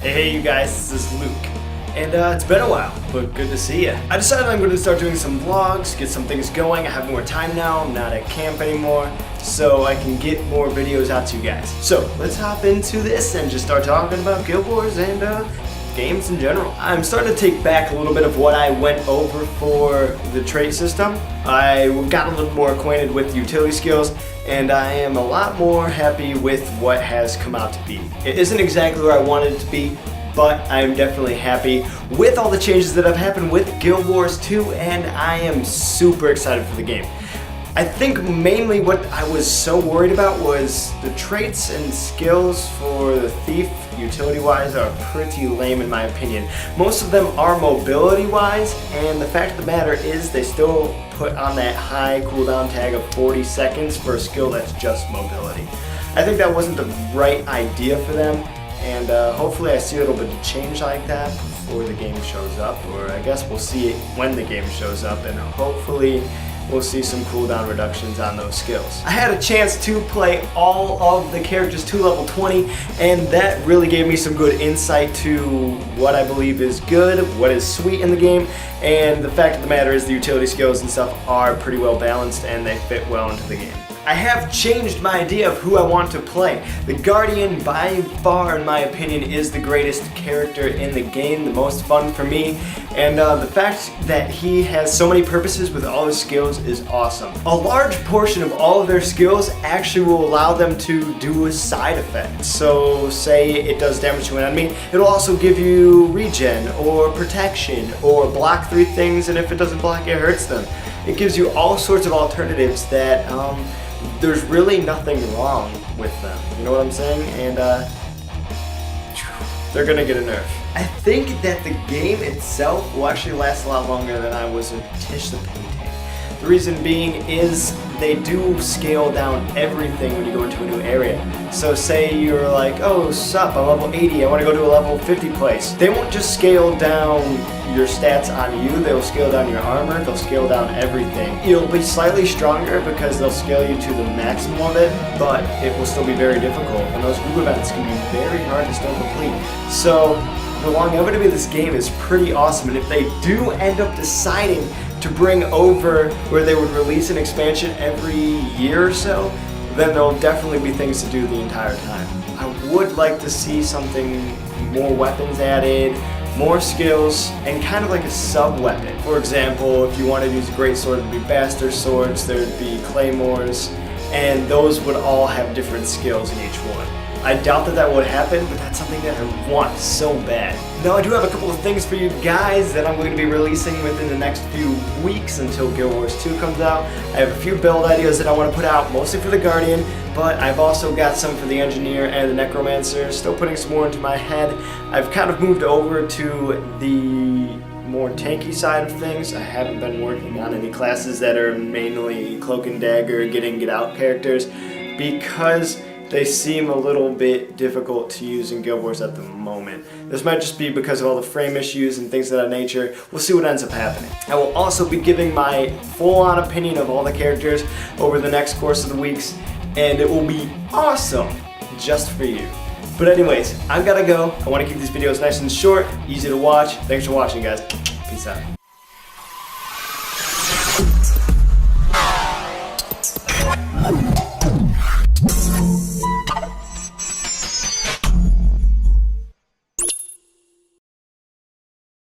Hey you guys, this is Luke. And it's been a while, but good to see you. I decided I'm going to start doing some vlogs, get some things going. I have more time now, I'm not at camp anymore, so I can get more videos out to you guys. So let's hop into this and just start talking about Guild Wars and games in general. I'm starting to take back a little bit of what I went over for the trait system. I got a little more acquainted with utility skills, and I am a lot more happy with what has come out to be. It isn't exactly where I wanted it to be, but I'm definitely happy with all the changes that have happened with Guild Wars 2, and I am super excited for the game. I think mainly what I was so worried about was the traits and skills for the Thief, utility-wise, are pretty lame in my opinion. Most of them are mobility-wise, and the fact of the matter is they still put on that high cooldown tag of 40 seconds for a skill that's just mobility. I think that wasn't the right idea for them, and hopefully I see a little bit of change like that before the game shows up, or I guess we'll see it when the game shows up, and hopefully we'll see some cooldown reductions on those skills. I had a chance to play all of the characters to level 20, and that really gave me some good insight to what I believe is good, what is sweet in the game, and the fact of the matter is the utility skills and stuff are pretty well balanced and they fit well into the game. I have changed my idea of who I want to play. The Guardian, by far in my opinion, is the greatest character in the game, the most fun for me, and the fact that he has so many purposes with all his skills is awesome. A large portion of all of their skills actually will allow them to do a side effect. So say it does damage to an enemy, it'll also give you regen or protection or block 3 things, and if it doesn't block it hurts them. It gives you all sorts of alternatives that there's really nothing wrong with them, you know what I'm saying? And they're gonna get a nerf. I think that the game itself will actually last a lot longer than I was anticipating. The reason being is they do scale down everything when you go into a new area. So say you're like, oh sup, I'm level 80, I want to go to a level 50 place. They won't just scale down your stats on you, they'll scale down your armor, they'll scale down everything. It'll be slightly stronger because they'll scale you to the maximum of it, but it will still be very difficult, and those group events can be very hard to still complete. So the longevity of this game is pretty awesome, and if they do end up deciding to bring over where they would release an expansion every year or so, then there'll definitely be things to do the entire time. I would like to see something more weapons added, more skills, and kind of like a sub-weapon. For example, if you wanted to use a great sword, there'd be bastard swords, there'd be claymores, and those would all have different skills in each one. I doubt that that would happen, but that's something that I want so bad. Now I do have a couple of things for you guys that I'm going to be releasing within the next few weeks until Guild Wars 2 comes out. I have a few build ideas that I want to put out, mostly for the Guardian, but I've also got some for the Engineer and the Necromancer, still putting some more into my head. I've kind of moved over to the more tanky side of things. I haven't been working on any classes that are mainly cloak and dagger, get out characters, because they seem a little bit difficult to use in Guild Wars at the moment. This might just be because of all the frame issues and things of that nature. We'll see what ends up happening. I will also be giving my full-on opinion of all the characters over the next course of the weeks, and it will be awesome just for you. But anyways, I've gotta go. I want to keep these videos nice and short, easy to watch. Thanks for watching, guys. Peace out.